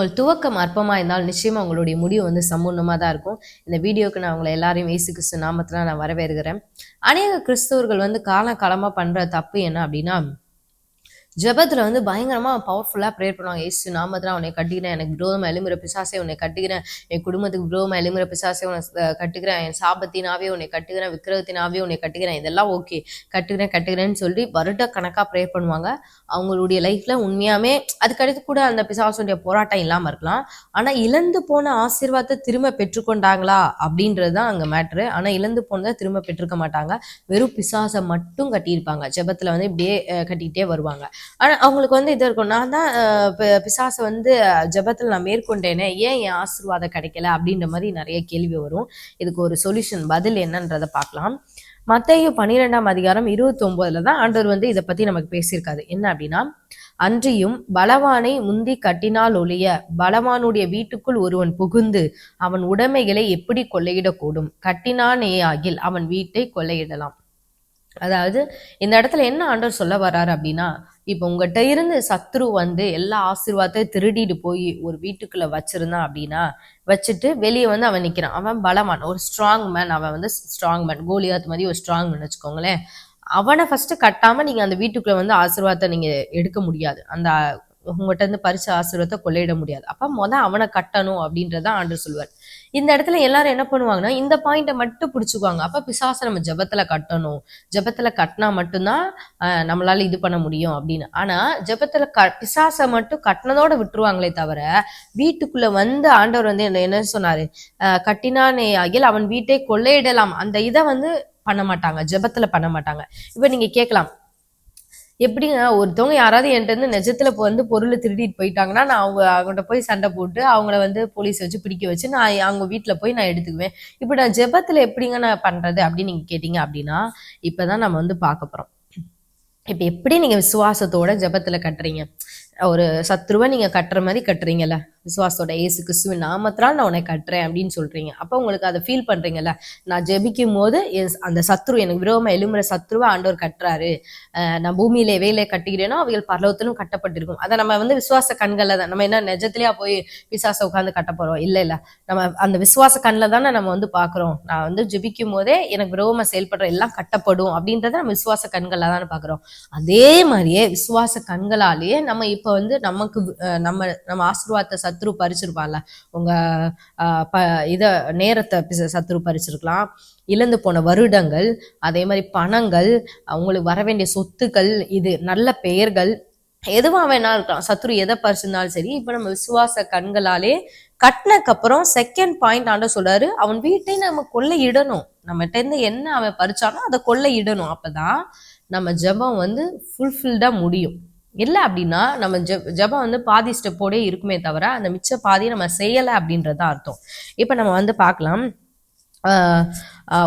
உங்கள் துவக்கம் அற்பமாக இருந்தால் நிச்சயமாக உங்களுடைய முடிவு வந்து சம்பூர்ணமாக தான் இருக்கும். இந்த வீடியோக்கு நான் உங்களை எல்லாரையும் இயேசு கிறிஸ்து நாமத்தில் நான் வரவேற்கிறேன். அநேக கிறிஸ்தவர்கள் வந்து காலகாலமாக பண்ணுற தப்பு என்ன அப்படின்னா, ஜெபத்துல வந்து பயங்கரமா பவர்ஃபுல்லா ப்ரேயர் பண்ணுவாங்க. இயேசு நாமத்துல உன்னை கட்டிக்கிறேன், எனக்கு விரோதமா எழும்புற பிசாசை உன்னை கட்டுகிறேன், என் குடும்பத்துக்கு விரோதமா எழும்புற பிசாசை உன்னை கட்டுக்கிறேன், என் சாபத்தினாவே உன்னை கட்டுகிறேன், விக்கிரகத்தினாவே உன்னை கட்டுகிறேன், இதெல்லாம் ஓகே, கட்டுக்கிறேன்னு சொல்லி வருட கணக்கா ப்ரேயர் பண்ணுவாங்க. அவங்களுடைய லைஃப்ல உண்மையாமே அதுக்கடுத்து கூட அந்த பிசாசுடைய போராட்டம் இல்லாம இருக்கலாம். ஆனா இழந்து போன ஆசீர்வாதத்தை திரும்ப பெற்றுக்கொண்டாங்களா அப்படின்றது தான் அங்க மேட்ரு. ஆனா இழந்து போனதை திரும்ப பெற்றுக்க மாட்டாங்க. வெறும் பிசாசை மட்டும் கட்டியிருப்பாங்க. ஜெபத்துல வந்து இப்படியே கட்டிக்கிட்டே வருவாங்க. ஆனா அவங்களுக்கு வந்து இது இருக்கும், நான் தான் பிசாசை வந்து ஜெபத்துல நான் மேற்கொண்டேனே, ஏன் என் ஆசீர்வாதம் கிடைக்கல அப்படின்ற மாதிரி நிறைய கேள்வி வரும். இதுக்கு ஒரு சொல்யூஷன், பதில் என்னன்றதை பார்க்கலாம். மத்தேயு 12:29 தான் ஆண்டவர் வந்து இதை பத்தி நமக்கு பேசியிருக்காரு. என்ன அப்படின்னா, அன்றியும் பலவானை முந்தி கட்டினால் ஒழிய பலவானுடைய வீட்டுக்குள் ஒருவன் புகுந்து அவன் உடைமைகளை எப்படி கொள்ளையிடக்கூடும்? கட்டினானே ஆகில் அவன் வீட்டை கொள்ளையிடலாம். அதாவது இந்த இடத்துல என்ன ஆண்டவர் சொல்ல வர்றாரு அப்படின்னா, இப்போ உங்ககிட்ட இருந்து சத்ரு வந்து எல்லா ஆசீர்வாதத்தையும் திருடிட்டு போய் ஒரு வீட்டுக்குள்ள வச்சிருந்தான் அப்படின்னா, வச்சுட்டு வெளியே வந்து அவன் நிக்கிறான், அவன் பலவான், ஒரு ஸ்ட்ராங் மேன், அவன் வந்து ஸ்ட்ராங் மேன், கோலியாத் மாதிரி ஒரு ஸ்ட்ராங் மேன் வச்சுக்கோங்களேன். அவனை ஃபர்ஸ்ட் கட்டாம நீங்க அந்த வீட்டுக்குள்ள வந்து ஆசீர்வாதத்தை நீங்க எடுக்க முடியாது, அந்த உங்கள்கிட்ட இருந்து பரிசு ஆசீர்வாதத்தை கொள்ளையிட முடியாது. அப்ப அவனை கட்டணும் அப்படின்றத ஆண்டவர் சொல்லுவார். இந்த இடத்துல எல்லாரும் என்ன பண்ணுவாங்கன்னா, இந்த பாயிண்ட்டை மட்டும் பிடிச்சுக்குவாங்க. அப்ப பிசாசை நம்ம ஜெபத்துல கட்டணும், ஜெபத்துல கட்டினா மட்டும்தான் நம்மளால இது பண்ண முடியும் அப்படின்னு. ஆனா ஜெபத்துல பிசாசை மட்டும் கட்டினதோட விட்டுருவாங்களே தவிர, வீட்டுக்குள்ள வந்து ஆண்டவர் வந்து என்ன சொன்னாரு, கட்டினானே ஆகில் அவன் வீட்டை கொள்ளையிடலாம், அந்த இதை வந்து பண்ண மாட்டாங்க, ஜெபத்துல பண்ண மாட்டாங்க. இப்ப நீங்க கேட்கலாம், எப்படிங்க ஒருத்தவங்க யாராவது என்கிட்ட இருந்து நிஜத்துல வந்து பொருளை திருடிட்டு போயிட்டாங்கன்னா, நான் அவங்கள்ட்ட போய் சண்டை போட்டு அவங்கள வந்து போலீஸ் வச்சு பிடிக்க வச்சு நான் அவங்க வீட்டுல போய் நான் எடுத்துக்குவேன். இப்ப நான் ஜெபத்துல எப்படிங்க நான் பண்றது அப்படின்னு நீங்க கேட்டீங்க அப்படின்னா, இப்பதான் நம்ம வந்து பார்க்க போறோம். இப்ப எப்படி நீங்க விசுவாசத்தோட ஜெபத்துல கட்டுறீங்க, ஒரு சத்ருவை நீங்க கட்டுற மாதிரி கட்டுறீங்கல்ல, விசுவாசத்தோட இயேசு கிறிஸ்துவின் நாமத்தினால் நான் உன்னை கட்டுறேன் அப்படின்னு சொல்றீங்க. அப்ப உங்களுக்கு அதை ஃபீல் பண்றீங்கல்ல, நான் ஜெபிக்கும் போது அந்த சத்ரு, எனக்கு விரோதமா எழும்புற சத்ருவை ஆண்டவர் கட்டுறாரு, நான் பூமியிலே வேலை கட்டுகிறேனோ அவைகள் பரலோகத்திலும் கட்டப்பட்டிருக்கும். அதை நம்ம வந்து விசுவாச கண்கள்ல தான், நம்ம என்ன நிஜத்திலேயா போய் பிசாசை உட்காந்து கட்ட போறோம்? இல்ல, நம்ம அந்த விசுவாச கண்ணில் தானே நம்ம வந்து பாக்குறோம். நான் வந்து ஜெபிக்கும் போதே எனக்கு விரோதமா செயல்படுற எல்லாம் கட்டப்படும் அப்படின்றத நம்ம விசுவாச கண்கள்ல தானே பாக்குறோம். அதே மாதிரியே விசுவாச கண்களாலேயே நம்ம இப்ப வந்து நமக்கு நம்ம ஆசீர்வாதத்தை சத்ரு பறிச்சிருப்பான்ல, உங்க இத நேரத்தை சத்ரு பறிச்சிருக்கலாம், இழந்து போன வருடங்கள், அதே மாதிரி பணங்கள், அவங்களுக்கு வர வேண்டிய சொத்துக்கள், இது நல்ல பெயர்கள், எதுவா வேணாலும் இருக்கலாம், சத்ரு எதை பறிச்சிருந்தாலும் சரி. இப்ப நம்ம விசுவாச கண்களாலே கட்டினக்கு அப்புறம் செகண்ட் பாயிண்ட் ஆண்டவர் சொல்றாரு, அவன் வீட்டை நம்ம கொள்ளையிடணும். நம்மகிட்ட இருந்து என்ன அவன் பறிச்சாலும் அதை கொள்ளையிடணும். அப்பதான் நம்ம ஜெபம் வந்து ஃபுல்ஃபில்டா முடியும். இல்லை அப்படின்னா நம்ம ஜெபம் வந்து பாதி ஸ்டெப்போடே இருக்குமே தவிர அந்த மிச்ச பாதியை நம்ம செய்யலை அப்படின்றத அர்த்தம். இப்போ நம்ம வந்து பார்க்கலாம்,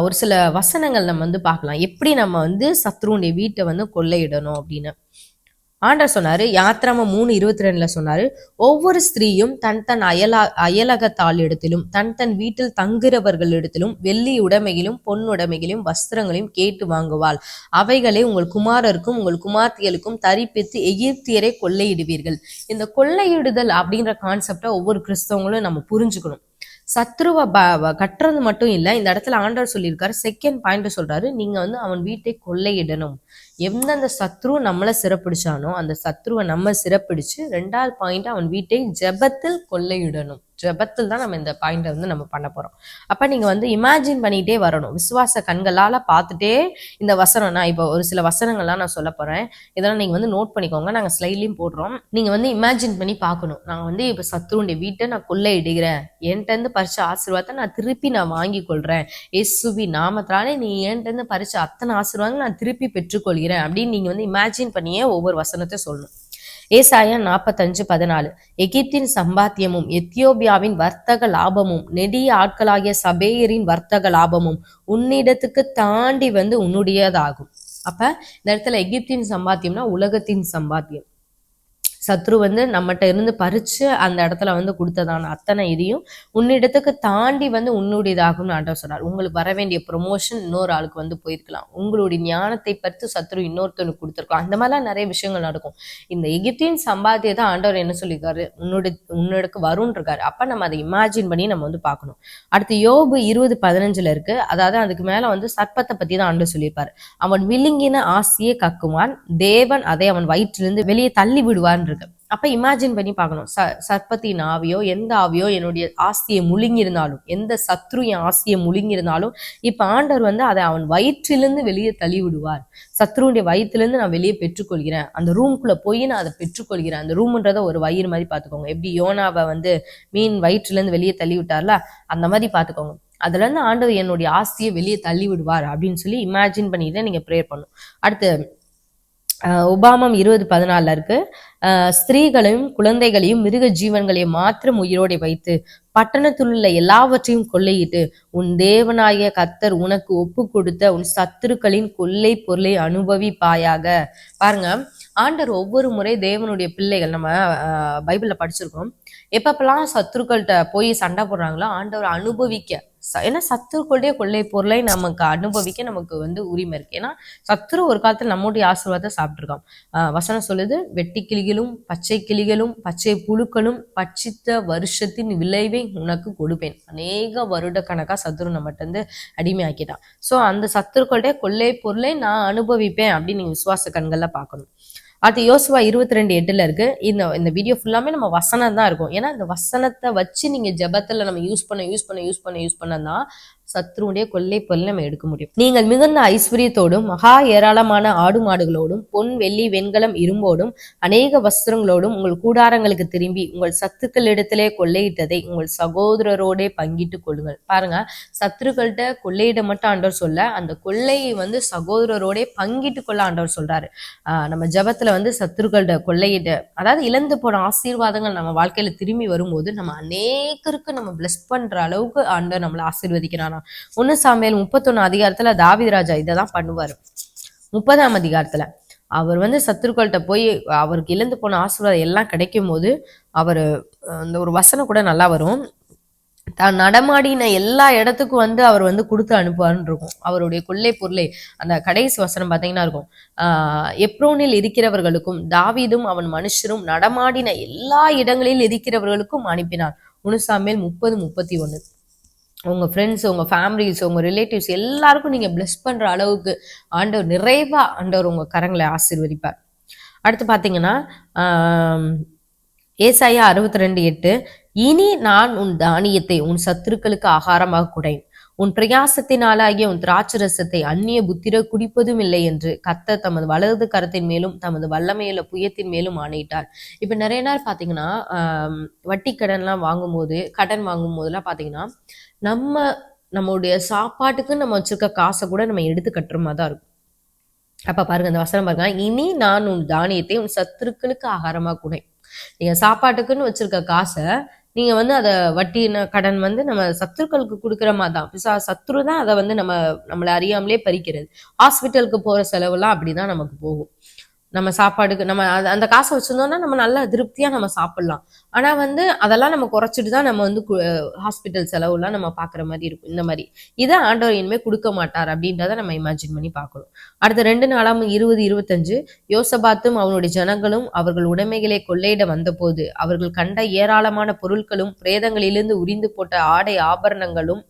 ஒரு சில வசனங்கள் நம்ம வந்து பார்க்கலாம், எப்படி நம்ம வந்து சத்ருவுடைய வீட்டை வந்து கொள்ளையிடணும் அப்படின்னு. ஆண்டவர் சொன்னாரு, யாத்ராமம் 3:22 சொன்னாரு, ஒவ்வொரு ஸ்திரீயும் தன் தன் அயலகத்தாளிடத்திலும் தன் வீட்டில் தங்குகிறவர்களிடத்திலும் வெள்ளி உடைமைகளும் பொன்னுடைமைகளையும் வஸ்திரங்களையும் கேட்டு வாங்குவாள், அவைகளை உங்கள் குமாரருக்கும் உங்கள் குமார்த்திகளுக்கும் தரிப்பித்து எகிப்தியரை கொள்ளையிடுவீர்கள். இந்த கொள்ளையிடுதல் அப்படின்ற கான்செப்டை ஒவ்வொரு கிறிஸ்தவங்களும் நம்ம புரிஞ்சுக்கணும். சத்ருவை கட்டுறது மட்டும் இல்லை, இந்த இடத்துல ஆண்டவர் சொல்லியிருக்காரு, செகண்ட் பாயிண்ட் சொல்றாரு, நீங்க வந்து அவன் வீட்டை கொள்ளையிடணும். எந்தெந்த சத்ரு நம்மளை சிறப்பிடிச்சானோ அந்த சத்ருவை நம்ம சிறப்பிடிச்சு, ரெண்டாவது பாயிண்ட் அவன் வீட்டை ஜெபத்தில் கொள்ளையிடணும். ஜெபத்தில் தான் நம்ம இந்த பாயிண்டை வந்து நம்ம பண்ண போறோம். அப்ப நீங்க வந்து இமேஜின் பண்ணிட்டே வரணும், விசுவாச கண்களால பார்த்துட்டே இந்த வசனம், நான் இப்போ ஒரு சில வசனங்கள்லாம் நான் சொல்ல போறேன், இதெல்லாம் நீங்க வந்து நோட் பண்ணிக்கோங்க, நாங்க ஸ்லைட்லயும் போடுறோம். நீங்க வந்து இமேஜின் பண்ணி பார்க்கணும், நான் வந்து இப்ப சத்ருடைய வீட்டை நான் கொள்ளையிடுகிறேன், என்கிட்ட இருந்து பறிச்ச ஆசீர்வாதத்தை நான் திருப்பி நான் வாங்கி கொள்றேன், இயேசுவி நாமத்தாலே நீ என்கிட்ட இருந்து பறிச்ச அத்தனை ஆசீர்வாதங்கள் நான் திருப்பி பெற்றுக்கொள்கிறேன் அப்படின்னு நீங்க வந்து இமேஜின் பண்ணியே ஒவ்வொரு வசனத்தை சொல்லணும். ஏசாயா 45:14, எகிப்தின் சம்பாத்தியமும் எத்தியோப்பியாவின் வர்த்தக லாபமும் நெடிய ஆட்களாகிய சபேயரின் வர்த்தக லாபமும் உன்னிடத்துக்கு தாண்டி வந்து உன்னுடையதாகும். அப்ப இந்த இடத்துல எகிப்தின் சம்பாத்தியம்னா உலகத்தின் சம்பாத்தியம், சத்ரு வந்து நம்மகிட்ட இருந்து பறிச்சு அந்த இடத்துல வந்து கொடுத்ததான அத்தனை இதையும் உன்னிடத்துக்கு தாண்டி வந்து உன்னுடையதாகும்னு ஆண்டவர் சொன்னார். உங்களுக்கு வர வேண்டிய ப்ரொமோஷன் இன்னொரு ஆளுக்கு வந்து போயிருக்கலாம். உங்களுடைய ஞானத்தை பற்றி சத்ரு இன்னொருத்தனுக்கு கொடுத்துருக்கலாம். அந்த மாதிரிலாம் நிறைய விஷயங்கள் நடக்கும். இந்த எகிப்தின் சம்பாத்தியத்தை ஆண்டவர் என்ன சொல்லியிருக்காரு, உன்னோடக்கு வரும்னு இருக்காரு. அப்ப நம்ம அதை இமேஜின் பண்ணி நம்ம வந்து பார்க்கணும். அடுத்து யோபு 20:15 இருக்கு. அதாவது அதுக்கு மேல வந்து சர்ப்பத்தை பத்தி தான் ஆண்டவர் சொல்லியிருப்பாரு. அவன் விழுங்கின ஆசையை கக்குவான், தேவன் அதை அவன் வயிற்றிலிருந்து வெளியே தள்ளி விடுவான் இருக்கு. அப்ப இமேஜின் பண்ணி பார்க்கணும். சர்ப்பத்தின் ஆவியோ எந்த ஆவியோ என்னுடைய ஆஸ்தியை முழுங்கிருந்தாலும், எந்த சத்ரு என் ஆஸ்தியை முழுங்கிருந்தாலும், இப்ப ஆண்டவர் வந்து அதை அவன் வயிற்றிலிருந்து வெளியே தள்ளி விடுவார். சத்ருடைய வயிற்றிலிருந்து நான் வெளியே பெற்றுக்கொள்கிறேன். அந்த ரூம்குள்ள போய் நான் அதை பெற்றுக்கொள்கிறேன். அந்த ரூம்ன்றத ஒரு வயிறு மாதிரி பார்த்துக்கோங்க. எப்படி யோனாவை வந்து மீன் வயிற்றிலிருந்து வெளியே தள்ளி விட்டார்ல, அந்த மாதிரி பார்த்துக்கோங்க. அதுல இருந்து ஆண்டவர் என்னுடைய ஆஸ்தியை வெளியே தள்ளி விடுவார் அப்படின்னு சொல்லி இமேஜின் பண்ணிட்டு நீங்க ப்ரேயர் பண்ணும். அடுத்து உபாமம் 20:14 இருக்கு. ஸ்திரீகளையும் குழந்தைகளையும் மிருக ஜீவன்களையும் மாத்திரம் உயிரோடு வைத்து பட்டணத்தில் உள்ள எல்லாவற்றையும் கொள்ளையிட்டு உன் தேவனாகிய கர்த்தர் உனக்கு ஒப்பு கொடுத்த உன் சத்துருக்களின் கொள்ளை பொருளை அனுபவிப்பாயாக. பாருங்க, ஆண்டவர் ஒவ்வொரு முறை தேவனுடைய பிள்ளைகள், நம்ம பைபிள்ல படிச்சிருக்கோம், எப்பப்பெல்லாம் சத்துருக்கள்கிட்ட போய் சண்டை போடுறாங்களோ ஆண்டவர் அனுபவிக்க, ஏன்னா சத்துருக்களுடைய கொள்ளை பொருளை நமக்கு அனுபவிக்க நமக்கு வந்து உரிமை இருக்கு. ஏன்னா சத்துரு ஒரு காலத்துல நம்முடைய ஆசீர்வாதத்தை சாப்பிட்டுருக்கான். வசனம் சொல்லுது, வெட்டி கிளிகளும் பச்சை கிளிகளும் பச்சை புழுக்களும் பட்சித்த வருஷத்தின் விளைவை உனக்கு கொடுப்பேன். அநேக வருட கணக்கா சத்துரு நம்மகிட்ட வந்து அடிமையாக்கிட்டான். சோ அந்த சத்துருக்களுடைய கொள்ளை பொருளை நான் அனுபவிப்பேன் அப்படின்னு நீங்க விசுவாச கண்கள்ல பார்க்கணும். அது யோசுவா 22:8 இருக்கு. இந்த வீடியோ ஃபுல்லாமே நம்ம வசனம் தான் இருக்கும். ஏன்னா இந்த வசனத்தை வச்சு நீங்க ஜெபத்துல நம்ம யூஸ் பண்ணதான் சத்ருடைய கொள்ளை பொருள் நம்ம எடுக்க முடியும். நீங்கள் மிகுந்த ஐஸ்வர்யத்தோடும் மகா ஏராளமான ஆடு மாடுகளோடும் பொன் வெள்ளி வெண்கலம் இரும்போடும் அநேக வஸ்திரங்களோடும் உங்கள் கூடாரங்களுக்கு திரும்பி உங்கள் சத்துக்களிடத்திலே கொள்ளையிட்டதை உங்கள் சகோதரரோடே பங்கிட்டு கொள்ளுங்கள். பாருங்க, சத்துருக்கள்கிட்ட கொள்ளையிட மட்டும் ஆண்டவர் சொல்ல, அந்த கொள்ளையை வந்து சகோதரரோடே பங்கிட்டு கொள்ள ஆண்டவர் சொல்றாரு. நம்ம ஜெபத்துல வந்து சத்துருக்கள்கிட்ட கொள்ளையிட, அதாவது இழந்து போன ஆசீர்வாதங்கள் நம்ம வாழ்க்கையில திரும்பி வரும்போது நம்ம அநேகருக்கு நம்ம பிளஸ் பண்ற அளவுக்கு ஆண்டவர் நம்மளை ஆசீர்வதிக்கிறான். 1 சாமுவேல் 31 தாவீது ராஜா இதைதான் பண்ணுவாரு. 30ஆம் அதிகாரத்துல அவர் வந்து சத்துருக்கள்கிட்ட போய் அவருக்கு இழந்து போன ஆசீர்வாதம் எல்லாம் கிடைக்கும் போது அவரு அந்த ஒரு வசனம் கூட நல்லா வரும், தான் நடமாடின எல்லா இடத்துக்கும் வந்து அவர் வந்து கொடுத்து அனுப்புவார்னு இருக்கும். அவருடைய கொள்ளை பொருளை அந்த கடைசி வசனம் பார்த்தீங்கன்னா இருக்கும், எப்ரோனில் இருக்கிறவர்களுக்கும் தாவீதும் அவன் மனுஷரும் நடமாடின எல்லா இடங்களில் இருக்கிறவர்களுக்கும் அனுப்பினார். 1 சாமுவேல் 30:31. உங்க ஃப்ரெண்ட்ஸ், உங்க ஃபேமிலிஸ், உங்க ரிலேட்டிவ்ஸ் எல்லாருக்கும் நீங்க பிளஸ் பண்ற அளவுக்கு ஆண்டவர் நிறைவா ஆண்டவர் உங்க கரங்களை ஆசீர்வதிப்பார். அடுத்து பாத்தீங்கன்னா ஏசாயா 62:8, இனி நான் உன் தானியத்தை உன் சத்துருக்களுக்கு ஆகாரமாக குடைன், உன் பிரயாசத்தினாலாகிய உன் திராட்சரசத்தை அந்நிய புத்திர குடிப்பதும் இல்லை என்று கர்த்தர் தமது வலது கரத்தின் மேலும் தமது வல்லமையுள்ள புயத்தின் மேலும் ஆணையிட்டார். இப்ப நிறைய நாள் பாத்தீங்கன்னா வட்டி கடன் வாங்கும் போதெல்லாம் பாத்தீங்கன்னா நம்மளுடைய சாப்பாட்டுக்கு நம்ம வச்சிருக்க காசை கூட நம்ம எடுத்து கட்டுற மாதிரி தான் இருக்கும். அப்ப பாருங்க, அந்த வசனம் பாருங்க, இனி நான் உன் தானியத்தை உன் சத்துருக்களுக்கு ஆகாரமா கூட. நீங்க சாப்பாட்டுக்குன்னு வச்சிருக்க காசை நீங்க வந்து அதை வட்டி கடன் வந்து நம்ம சத்துருக்களுக்கு கொடுக்குற மாதிரி தான். சத்துரு தான் அதை வந்து நம்மளை அறியாமலே பறிக்கிறது. ஹாஸ்பிட்டலுக்கு போற செலவுலாம் அப்படிதான் நமக்கு போகும். நம்ம சாப்பாடுக்கு நம்ம அந்த காசை வச்சிருந்தோம்னா நம்ம நல்லா திருப்தியா நம்ம சாப்பிடலாம். ஆனா வந்து அதெல்லாம் நம்ம குறைச்சிட்டு தான் நம்ம வந்து ஹாஸ்பிட்டல் செலவுலாம் நம்ம பாக்குற மாதிரி இருக்கும். இந்த மாதிரி இதை ஆண்டவர் இனிமே கொடுக்க மாட்டார் அப்படின்றத நம்ம இமேஜின் பண்ணி பார்க்கணும். அடுத்த 2 நாளாம் 20:25, யோசபாத்தும் அவனுடைய ஜனங்களும் அவர்கள் உடைமைகளை கொள்ளையிட வந்த போது அவர்கள் கண்ட ஏராளமான பொருட்களும் பிரேதங்களிலிருந்து உரிந்து போட்ட ஆடை ஆபரணங்களும்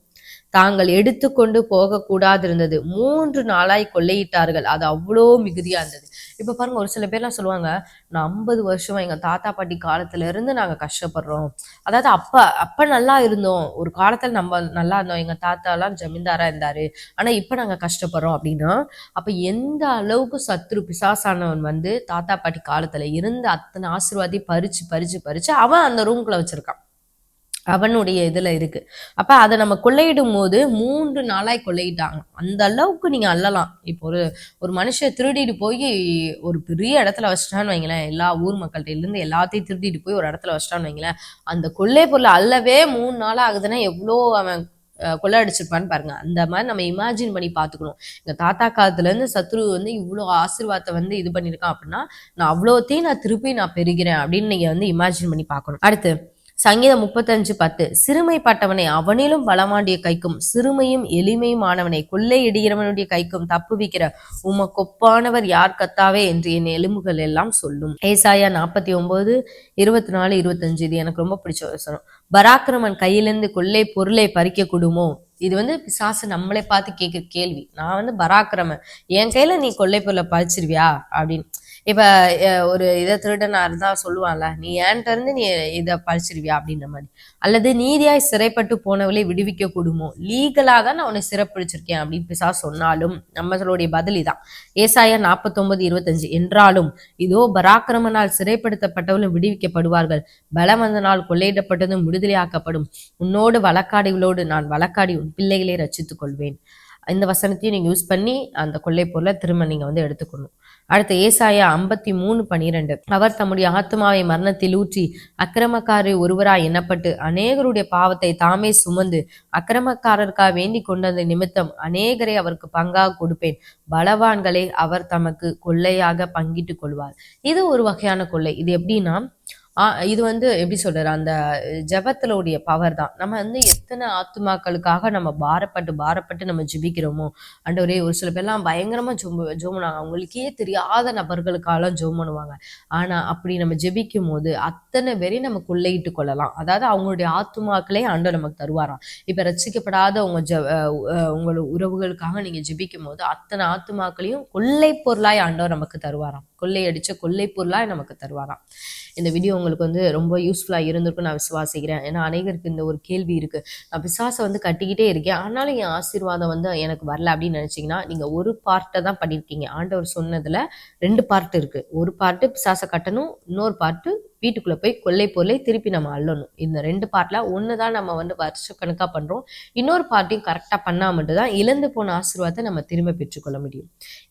தாங்கள் எடுத்துக்கொண்டு போக கூடாது இருந்தது. 3 நாளாய் கொள்ளையிட்டார்கள். அது அவ்வளோ மிகுதியா இருந்தது. இப்ப பாருங்க, ஒரு சில பேர்லாம் சொல்லுவாங்க, நான் 50 வருஷமா எங்க தாத்தா பாட்டி காலத்துல இருந்து நாங்க கஷ்டப்படுறோம். அதாவது அப்ப நல்லா இருந்தோம், ஒரு காலத்துல நம்ம நல்லா இருந்தோம், எங்க தாத்தா எல்லாம் ஜமீன்தாரா இருந்தாரு, ஆனா இப்ப நாங்க கஷ்டப்படுறோம் அப்படின்னா, அப்ப எந்த அளவுக்கு சத்ரு பிசாசானவன் வந்து தாத்தா பாட்டி காலத்துல இருந்து அத்தனை ஆசீர்வாதி பறிச்சு அவன் அந்த ரூம்குள்ள வச்சிருக்கான், அவனுடைய இதுல இருக்கு. அப்ப அதை நம்ம கொள்ளையிடும் போது 3 நாளாய் கொள்ளையிட்டாங்க. அந்த அளவுக்கு நீங்க அள்ளலாம். இப்போ ஒரு மனுஷன் திருடிட்டு போய் ஒரு பெரிய இடத்துல வச்சிட்டான்னு வைங்களேன், எல்லா ஊர் மக்கள்கிட்ட இருந்து எல்லாத்தையும் திருடிட்டு போய் ஒரு இடத்துல வச்சிட்டான்னு வைங்களேன், அந்த கொள்ளை பொருளை அள்ளவே 3 நாளா ஆகுதுன்னா எவ்வளோ அவன் கொள்ளை அடிச்சிருப்பான்னு பாருங்க. அந்த மாதிரி நம்ம இமேஜின் பண்ணி பார்த்துக்கணும். எங்கள் தாத்தா காலத்துலேருந்து சத்ரு வந்து இவ்வளோ ஆசீர்வாதத்தை வந்து இது பண்ணியிருக்கான் அப்படின்னா நான் அவ்வளோத்தையும் நான் திருப்பி நான் பெறுகிறேன் அப்படின்னு நீங்கள் வந்து இமேஜின் பண்ணி பார்க்கணும். அடுத்து சங்கீதம் 35:10 சிறுமைப்பட்டவனை அவனிலும் பலவாண்டிய கைக்கும் சிறுமையும் எளிமையும் ஆனவனை கொள்ளை இடுகிறவனுடைய கைக்கும் தப்புவிக்கிற உமக்கொப்பானவர் யார் கத்தாவே என்று என் எலும்புகள் எல்லாம் சொல்லும். ஏசாயா 49:24-25 இது எனக்கு ரொம்ப பிடிச்ச வசனம். பராக்கிரமன் கையிலிருந்து கொள்ளை பொருளை பறிக்க கூடுமோ? இது வந்து பிசாசு நம்மளை பார்த்து கேட்குற கேள்வி. நான் வந்து பராக்கிரமன், என் கையில நீ கொள்ளை பொருளை பறிச்சிருவியா அப்படின்னு. இப்ப ஒரு இதை திருடனா இருந்தா சொல்லுவான்ல, நீ என்கிட்ட இருந்து நீ இதை பறிச்சிருவியா அப்படின்ற மாதிரி. அல்லது நீதியாய் சிறைப்பட்டு போனவளை விடுவிக்க கூடுமோ? லீகலா தான் நான் உன்னை சிறைப்பிடிச்சிருக்கேன் அப்படின்னு பிசாசு சொன்னாலும் நம்மளுடைய பதில் இதான். ஏசாயா 49:25 என்றாலும் இதோ பராக்கிரமனால் சிறைப்படுத்தப்பட்டவளும் விடுவிக்கப்படுவார்கள், பலவந்தனால் கொள்ளையிடப்பட்டதும் விடுதலையாக்கப்படும், உன்னோடு வழக்காடிகளோடு நான் வழக்காடி உன் பிள்ளைகளை ரட்சித்துக் கொள்வேன். இந்த வசனத்தையும் நீங்க யூஸ் பண்ணி அந்த கொள்ளை பொருளை திரும்ப நீங்க வந்து எடுத்துக்கணும். அடுத்து ஏசாயா 53:12 அவர் தம்முடைய ஆத்மாவை மரணத்தில் ஊற்றி அக்கிரமக்காரர் ஒருவராய் எண்ணப்பட்டு அநேகருடைய பாவத்தை தாமே சுமந்து அக்கிரமக்காரருக்காக வேண்டி கொண்டது நிமித்தம் அநேகரை அவருக்கு பங்காக கொடுப்பேன், பலவான்களை அவர் தமக்கு கொள்ளையாக பங்கிட்டு கொள்வார். இது ஒரு வகையான கொள்ளை. இது எப்படின்னா இது வந்து எப்படி சொல்றாரு, அந்த ஜபத்திலுடைய பவர் தான். நம்ம வந்து எத்தனை ஆத்துமாக்களுக்காக நம்ம பாரப்பட்டு நம்ம ஜெபிக்கிறோமோ. ஆண்டவரே, ஒரு சில பேர்லாம் பயங்கரமா ஜோமுனாங்க, அவங்களுக்கே தெரியாத நபர்களுக்காலாம் ஜோம் பண்ணுவாங்க. ஆனா அப்படி நம்ம ஜெபிக்கும் போது அத்தனை பேரையும் நம்ம கொள்ளையிட்டு கொள்ளலாம். அதாவது அவங்களுடைய ஆத்துமாக்களே ஆண்டவர் நமக்கு தருவாராம். இப்ப ரட்சிக்கப்படாத உங்களோட உறவுகளுக்காக நீங்க ஜெபிக்கும் போது அத்தனை ஆத்துமாக்களையும் கொள்ளை பொருளாய் ஆண்டவர் நமக்கு தருவாராம். கொள்ளையடிச்ச கொள்ளை பொருளாய் நமக்கு தருவாராம். இந்த வீடியோ உங்களுக்கு வந்து ரொம்ப யூஸ்ஃபுல்லாக இருந்திருக்கும் நான் விசுவாசிக்கிறேன். ஏன்னா அநேகருக்கு இந்த ஒரு கேள்வி இருக்கு, நான் பிசாசை வந்து கட்டிக்கிட்டே இருக்கேன், ஆனாலும் என் ஆசீர்வாதம் வந்து எனக்கு வரல அப்படின்னு நினைச்சீங்கன்னா நீங்க ஒரு பார்ட்டை தான் பண்ணியிருக்கீங்க. ஆண்டவர் சொன்னதுல 2 பார்ட் இருக்கு. ஒரு பார்ட்டு பிசாசை கட்டணும், இன்னொரு பார்ட்டு வீட்டுக்குள்ள போய் கொள்ளை பொருளை திருப்பி நம்ம அள்ளணும். இந்த 2 பார்ட்ல ஒன்று தான் நம்ம வந்து வருஷக்கணக்காக பண்றோம், இன்னொரு பார்ட்டையும் கரெக்டாக பண்ணா மட்டும்தான் இழந்து போன ஆசீர்வாதத்தை நம்ம திரும்ப பெற்றுக்கொள்ள முடியும்.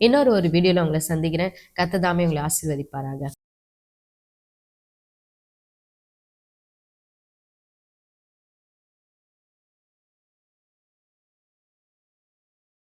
இன்னொரு வீடியோல உங்களை சந்திக்கிறேன். கர்த்தர் தாமே உங்களை ஆசீர்வதிப்பாராக.